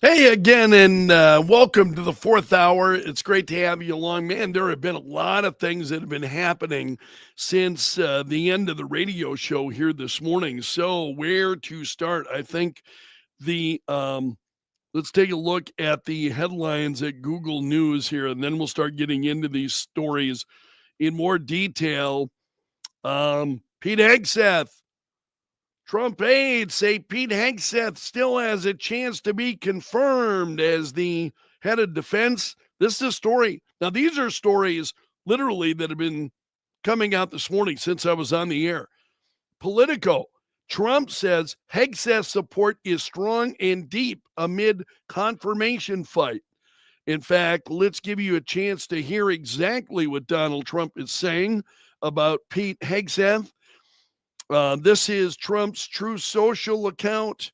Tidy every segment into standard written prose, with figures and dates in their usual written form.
Hey again, and welcome to the fourth hour. It's great to have you along. Man, there have been a lot of things that have been happening since the end of the radio show here this morning. So, where to start? I think the let's take a look at the headlines at Google News here, and then we'll start getting into these stories in more detail. Pete Hegseth. Trump aides say Pete Hegseth still has a chance to be confirmed as the head of defense. This is a story. Now, these are stories literally that have been coming out this morning since I was on the air. Politico. Trump says Hegseth's support is strong and deep amid confirmation fight. In fact, let's give you a chance to hear exactly what Donald Trump is saying about Pete Hegseth. This is Trump's True Social account.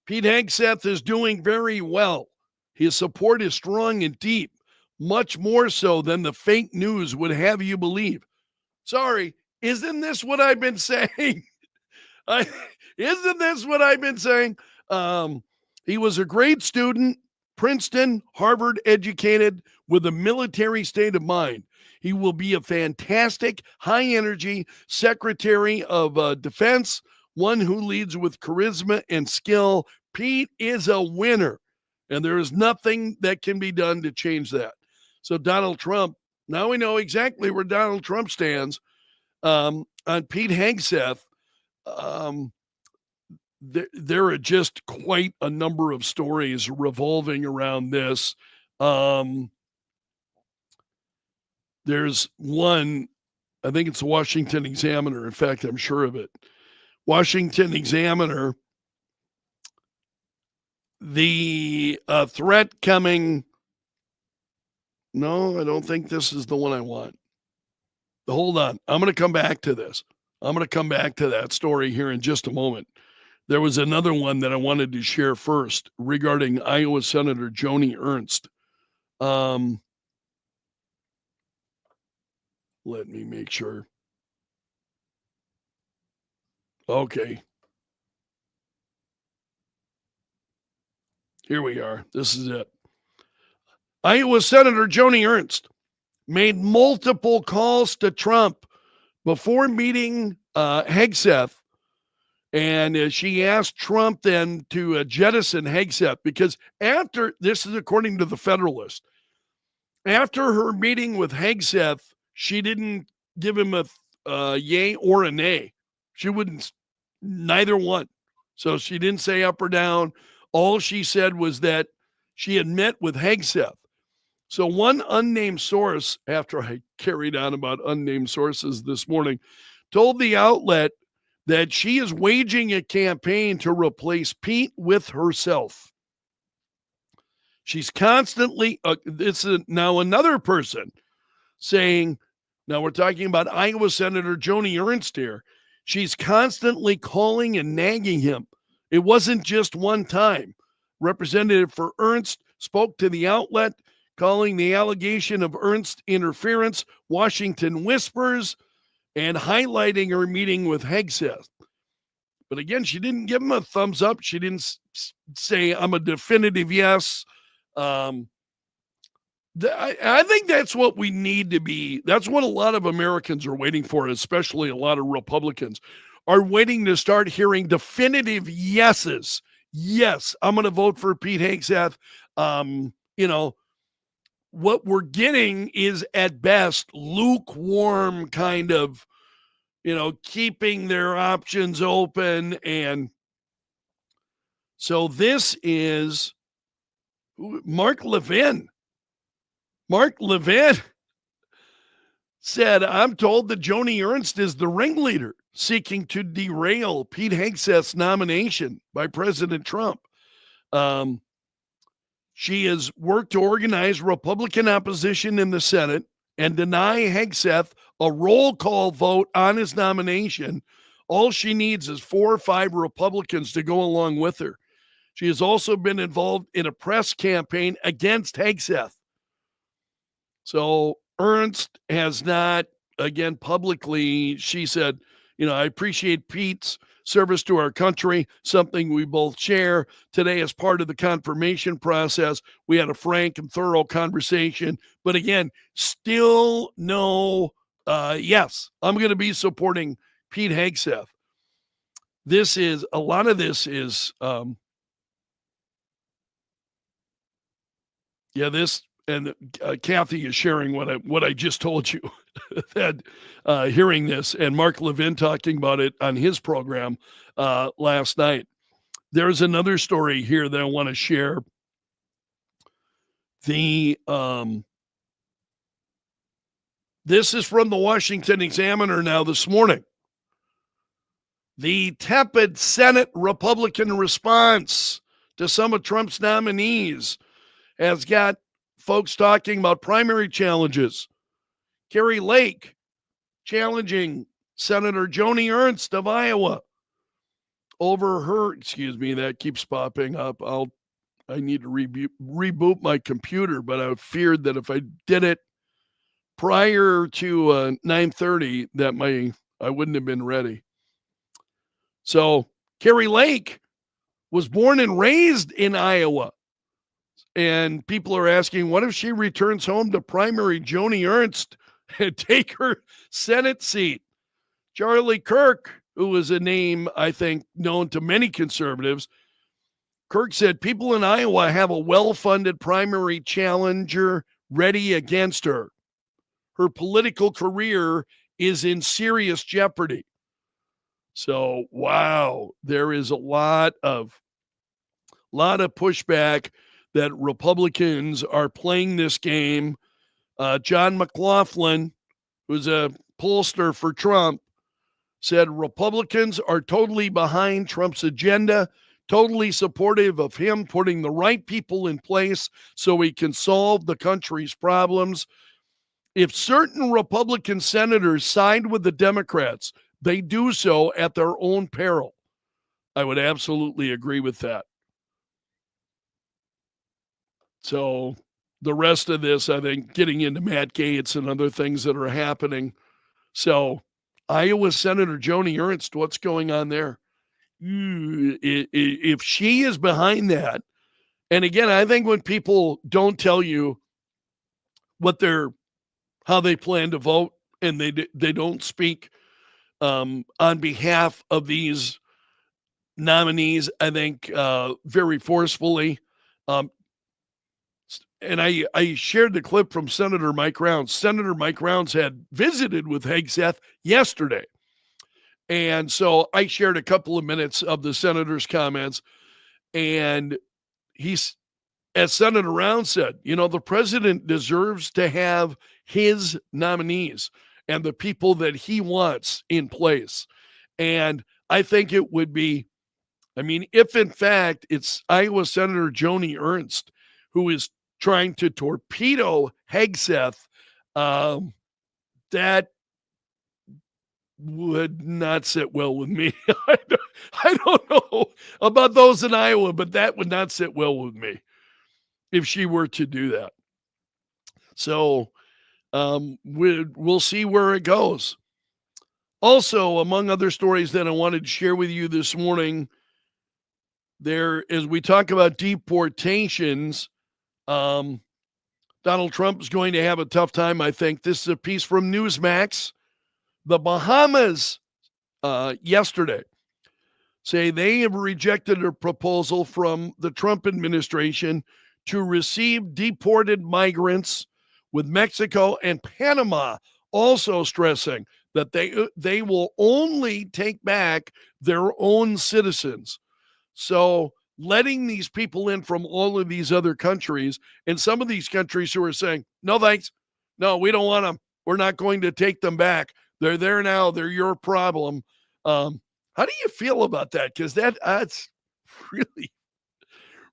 Pete Hegseth is doing very well. His support is strong and deep, much more so than the fake news would have you believe. Sorry, isn't this what I've been saying? Isn't this what I've been saying? He was a great student, Princeton, Harvard educated, with a military state of mind. He will be a fantastic, high-energy Secretary of Defense, one who leads with charisma and skill. Pete is a winner, and there is nothing that can be done to change that. So Donald Trump, now we know exactly where Donald Trump stands on Pete Hegseth. There are just quite a number of stories revolving around this. There's one, I think it's the Washington Examiner. In fact, I'm sure of it. Washington Examiner, the threat coming. No, I don't think this is the one I want. Hold on. I'm going to come back to this. I'm going to come back to that story here in just a moment. There was another one that I wanted to share first regarding Iowa Senator Joni Ernst. Let me make sure. Okay. Here we are. This is it. Iowa Senator Joni Ernst made multiple calls to Trump before meeting Hegseth. And she asked Trump then to jettison Hegseth because after, this is according to the Federalist, after her meeting with Hegseth, she didn't give him a yay or a nay. She wouldn't, neither one. So she didn't say up or down. All she said was that she had met with Hegseth. So one unnamed source, after I carried on about unnamed sources this morning, told the outlet that she is waging a campaign to replace Pete with herself. She's constantly, this is now another person saying, now we're talking about Iowa Senator Joni Ernst here. She's constantly calling and nagging him. It wasn't just one time. Representative for Ernst spoke to the outlet, calling the allegation of Ernst interference Washington whispers and highlighting her meeting with Hegseth. But again, she didn't give him a thumbs up. She didn't say, I'm a definitive yes. I think that's what we need to be. That's what a lot of Americans are waiting for, especially a lot of Republicans are waiting to start hearing definitive yeses. Yes, I'm going to vote for Pete Hegseth. What we're getting is at best lukewarm kind of, keeping their options open. And so this is Mark Levin. Mark Levin said, I'm told that Joni Ernst is the ringleader seeking to derail Pete Hegseth's nomination by President Trump. She has worked to organize Republican opposition in the Senate and deny Hegseth a roll call vote on his nomination. All she needs is 4 or 5 Republicans to go along with her. She has also been involved in a press campaign against Hegseth. So Ernst has not, again, publicly, she said, I appreciate Pete's service to our country, something we both share. Today, as part of the confirmation process, we had a frank and thorough conversation. But again, still no, yes, I'm going to be supporting Pete Hegseth. A lot of this is, this, and Kathy is sharing what I just told you, that hearing this, and Mark Levin talking about it on his program last night. There's another story here that I want to share. This is from the Washington Examiner now this morning. The tepid Senate Republican response to some of Trump's nominees has got folks talking about primary challenges. Kari Lake challenging Senator Joni Ernst of Iowa over her, that keeps popping up. I need to reboot my computer, but I feared that if I did it prior to 9:30, that I wouldn't have been ready. So Kari Lake was born and raised in Iowa. And people are asking, what if she returns home to primary Joni Ernst and take her Senate seat? Charlie Kirk, who is a name, I think, known to many conservatives, Kirk said people in Iowa have a well-funded primary challenger ready against her. Her political career is in serious jeopardy. So, wow, there is a lot of pushback that Republicans are playing this game. John McLaughlin, who's a pollster for Trump, said Republicans are totally behind Trump's agenda, totally supportive of him putting the right people in place so he can solve the country's problems. If certain Republican senators side with the Democrats, they do so at their own peril. I would absolutely agree with that. So the rest of this, I think, getting into Matt Gaetz and other things that are happening. So Iowa Senator Joni Ernst, what's going on there? If she is behind that, and again, I think when people don't tell you how they plan to vote, and they don't speak on behalf of these nominees, I think very forcefully. And I shared the clip from Senator Mike Rounds. Senator Mike Rounds had visited with Hegseth yesterday. And so I shared a couple of minutes of the senator's comments. And as Senator Rounds said, the president deserves to have his nominees and the people that he wants in place. And I think it would be, if in fact it's Iowa Senator Joni Ernst who is trying to torpedo Hegseth, that would not sit well with me. I don't know about those in Iowa, but that would not sit well with me if she were to do that. So we'll see where it goes. Also, among other stories that I wanted to share with you this morning, as we talk about deportations, Donald Trump is going to have a tough time, I think. This is a piece from Newsmax. The Bahamas yesterday say they have rejected a proposal from the Trump administration to receive deported migrants, with Mexico and Panama also stressing that they will only take back their own citizens. So letting these people in from all of these other countries, and some of these countries who are saying, no, thanks. No, we don't want them. We're not going to take them back. They're there now. They're your problem. How do you feel about that? Because that's really,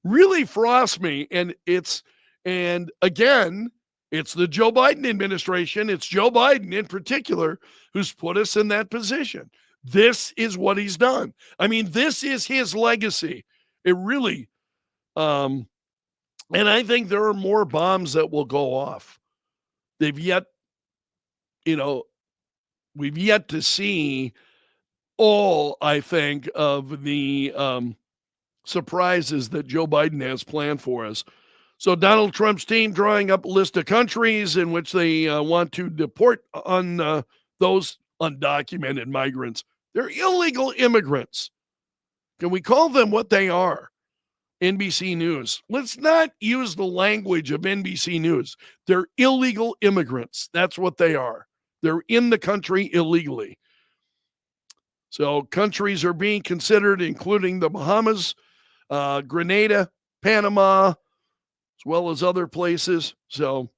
really frosts me. And again, it's the Joe Biden administration. It's Joe Biden in particular who's put us in that position. This is what he's done. This is his legacy. It really, and I think there are more bombs that will go off. We've yet to see all, I think, of the surprises that Joe Biden has planned for us. So Donald Trump's team drawing up a list of countries in which they want to deport on those undocumented migrants. They're illegal immigrants. Can we call them what they are? NBC News. Let's not use the language of NBC News. They're illegal immigrants. That's what they are. They're in the country illegally. So countries are being considered, including the Bahamas, Grenada, Panama, as well as other places. So,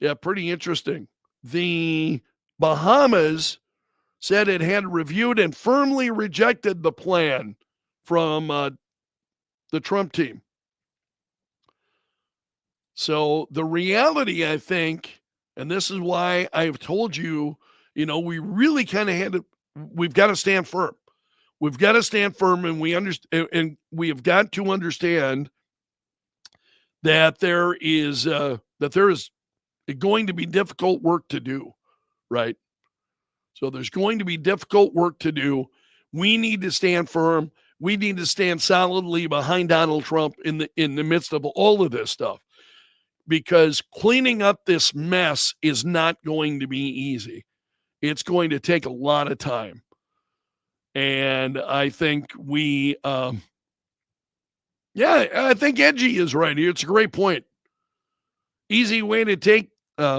yeah, pretty interesting. The Bahamas said it had reviewed and firmly rejected the plan from the Trump team. So the reality, I think, and this is why I've told you, we really kind of we've got to stand firm. We've got to stand firm, and we have got to understand that there is going to be difficult work to do, right? So there's going to be difficult work to do. We need to stand firm. We need to stand solidly behind Donald Trump in the midst of all of this stuff, because cleaning up this mess is not going to be easy. It's going to take a lot of time. And I think I think Edgy is right here. It's a great point. Easy way to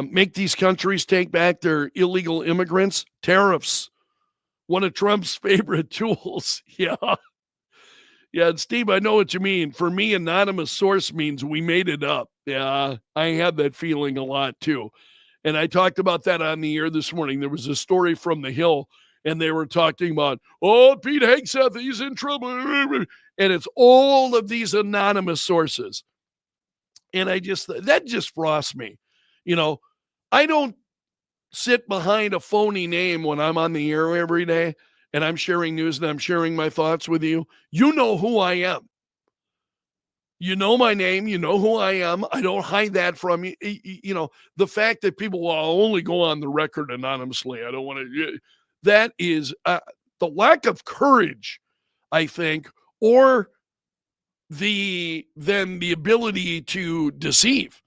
make these countries take back their illegal immigrants. Tariffs, one of Trump's favorite tools. Yeah. Yeah, and Steve, I know what you mean. For me, anonymous source means we made it up. Yeah, I had that feeling a lot too. And I talked about that on the air this morning. There was a story from the Hill, and they were talking about, Pete Hegseth, he's in trouble. And it's all of these anonymous sources. And that just frosts me. I don't sit behind a phony name when I'm on the air every day and I'm sharing news and I'm sharing my thoughts with you. You know who I am. You know my name. You know who I am. I don't hide that from you. The fact that people will only go on the record anonymously. I don't want to. That is the lack of courage, I think, or the ability to deceive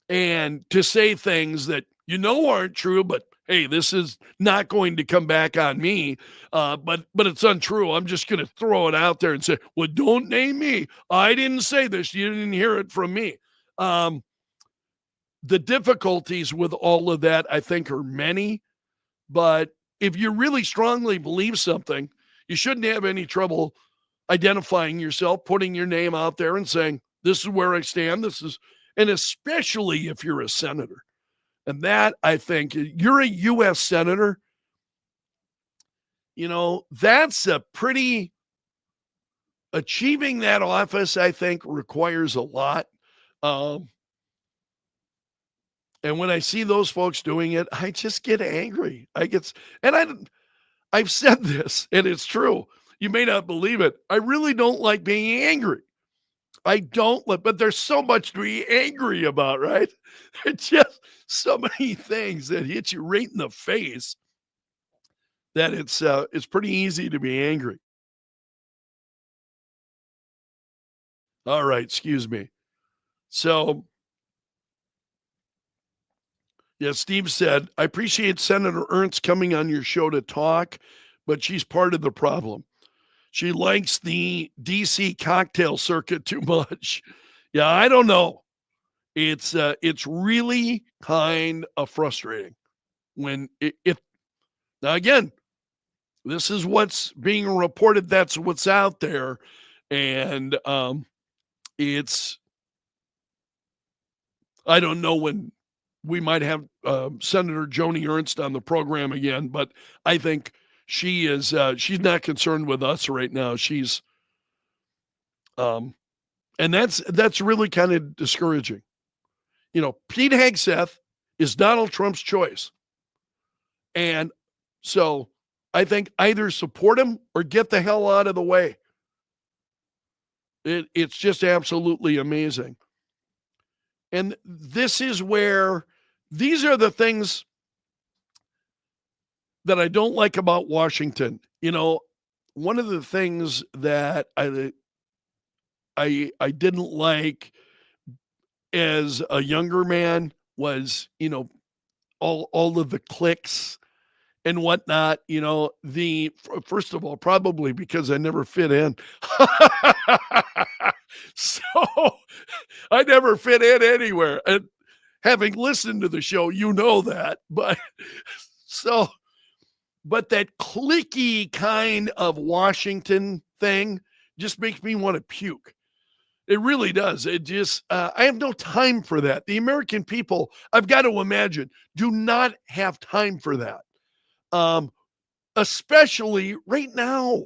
and to say things that aren't true, but hey, this is not going to come back on me, but it's untrue. I'm just going to throw it out there and say, well, don't name me. I didn't say this. You didn't hear it from me. The difficulties with all of that, I think, are many, but if you really strongly believe something, you shouldn't have any trouble identifying yourself, putting your name out there and saying, this is where I stand. And especially if you're a senator. And that, I think, you're a U.S. senator, that's a pretty, achieving that office, I think, requires a lot. And when I see those folks doing it, I just get angry. I've said this, and it's true. You may not believe it. I really don't like being angry. I don't, but there's so much to be angry about, right? It's just so many things that hit you right in the face that it's pretty easy to be angry. All right, excuse me. So, yeah, Steve said, I appreciate Senator Ernst coming on your show to talk, but she's part of the problem. She likes the DC cocktail circuit too much. Yeah, I don't know. It's really kind of frustrating when now again, this is what's being reported. That's what's out there. And I don't know when we might have Senator Joni Ernst on the program again, but I think she's not concerned with us right now. She's, and that's really kind of discouraging. Pete Hegseth is Donald Trump's choice. And so I think either support him or get the hell out of the way. It's just absolutely amazing. And this is where these are the things that I don't like about Washington. One of the things that I didn't like as a younger man was, all of the cliques and whatnot. First of all, probably because I never fit in. So I never fit in anywhere. And having listened to the show, that. So, but that cliquey kind of Washington thing just makes me want to puke. It really does. It just, I have no time for that. The American people, I've got to imagine, do not have time for that. Especially right now,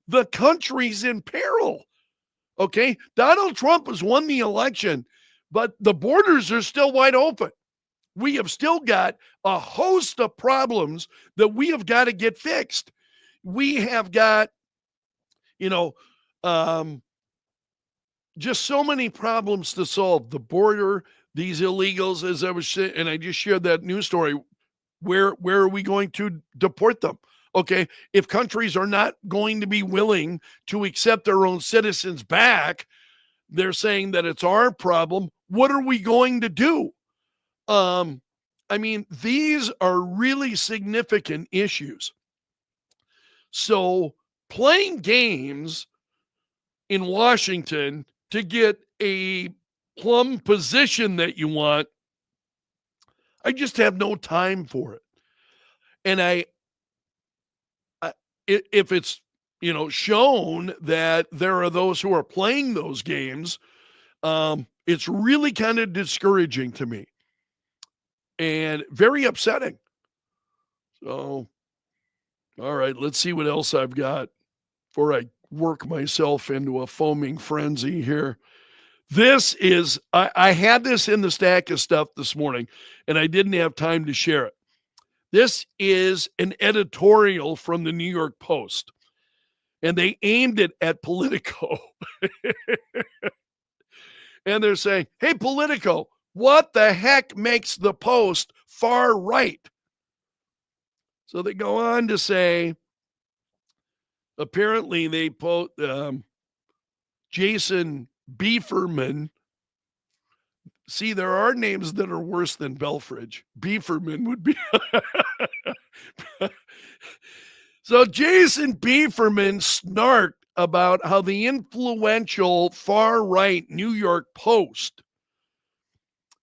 the country's in peril. Okay. Donald Trump has won the election, but the borders are still wide open. We have still got a host of problems that we have got to get fixed. We have got, just so many problems to solve. The border, these illegals, as I was saying, and I just shared that news story. Where are we going to deport them? Okay, if countries are not going to be willing to accept their own citizens back, they're saying that it's our problem. What are we going to do? These are really significant issues. So playing games in Washington to get a plum position that you want, I just have no time for it. And if it's, shown that there are those who are playing those games, it's really kind of discouraging to me and very upsetting. So, all right, let's see what else I've got before I work myself into a foaming frenzy here. This is, I had this in the stack of stuff this morning, and I didn't have time to share it. This is an editorial from the New York Post, and they aimed it at Politico. And they're saying, hey, Politico, what the heck makes the Post far right? So they go on to say, apparently they post Jason Beeferman. See, there are names that are worse than Belfrage. Beeferman would be. So Jason Beeferman snarked about how the influential far-right New York Post.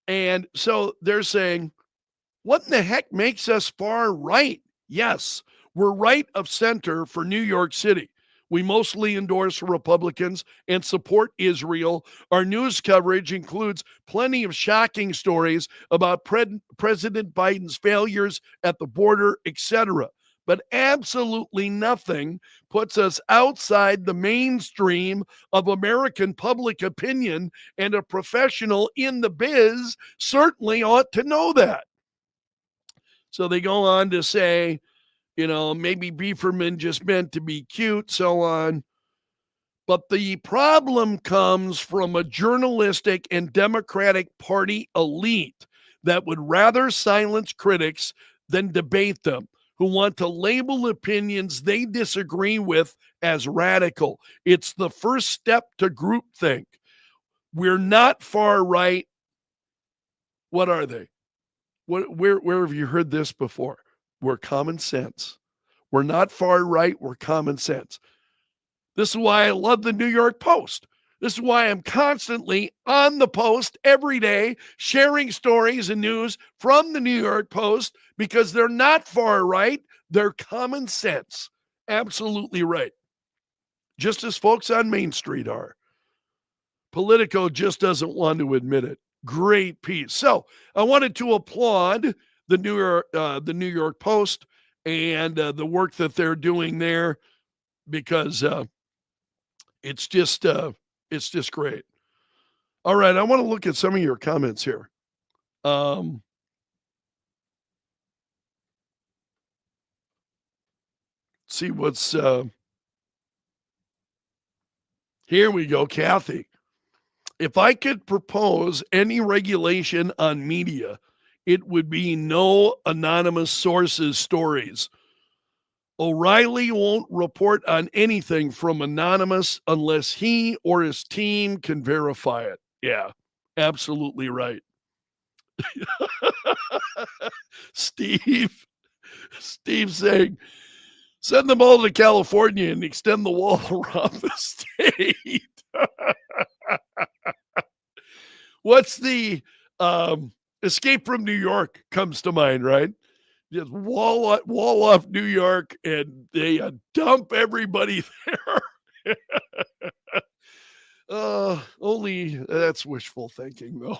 And so they're saying, what in the heck makes us far-right? Yes, we're right of center for New York City. We mostly endorse Republicans and support Israel. Our news coverage includes plenty of shocking stories about President Biden's failures at the border, etc. But absolutely nothing puts us outside the mainstream of American public opinion, and a professional in the biz certainly ought to know that. So they go on to say, maybe Beeferman just meant to be cute, so on. But the problem comes from a journalistic and Democratic Party elite that would rather silence critics than debate them, who want to label opinions they disagree with as radical. It's the first step to groupthink. We're not far right. What are they? Where have you heard this before? We're common sense. We're not far right. We're common sense. This is why I love the New York Post. This is why I'm constantly on the Post every day, sharing stories and news from the New York Post, because they're not far right. They're common sense. Absolutely right. Just as folks on Main Street are. Politico just doesn't want to admit it. Great piece. So I wanted to applaud the New York Post and the work that they're doing there, because it's just great. All right, I want to look at some of your comments here. See what's here we go, Kathy. If I could propose any regulation on media, it would be no anonymous sources stories. O'Reilly won't report on anything from anonymous unless he or his team can verify it. Yeah, absolutely right. Steve, Steve saying, send them all to California and extend the wall around the state. What's the Escape from New York comes to mind, right? Just wall off New York and they dump everybody there. Only that's wishful thinking, though.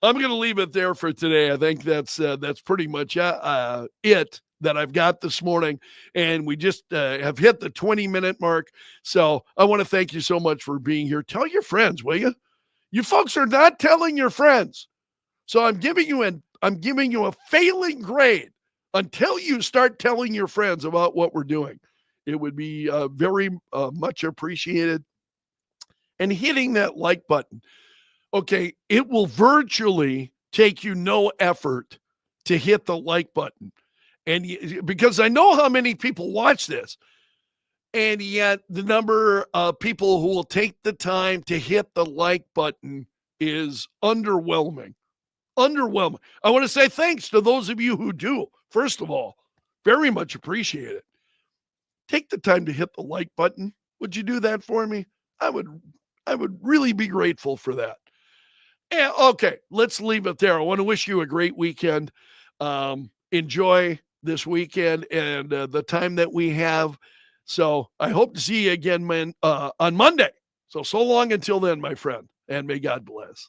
I'm going to leave it there for today. I think that's pretty much it that I've got this morning, and we just have hit the 20-minute mark. So I want to thank you so much for being here. Tell your friends, will you? You folks are not telling your friends, so I'm giving you a failing grade until you start telling your friends about what we're doing. It would be very much appreciated. And hitting that like button. Okay, it will virtually take you no effort to hit the like button. And because I know how many people watch this, and yet the number of people who will take the time to hit the like button is underwhelming. Underwhelming. I want to say thanks to those of you who do. First of all, very much appreciate it. Take the time to hit the like button. Would you do that for me? I would really be grateful for that. Yeah, okay, let's leave it there. I want to wish you a great weekend. Enjoy this weekend and the time that we have. So I hope to see you again, man, on Monday. So long until then, my friend, and may God bless.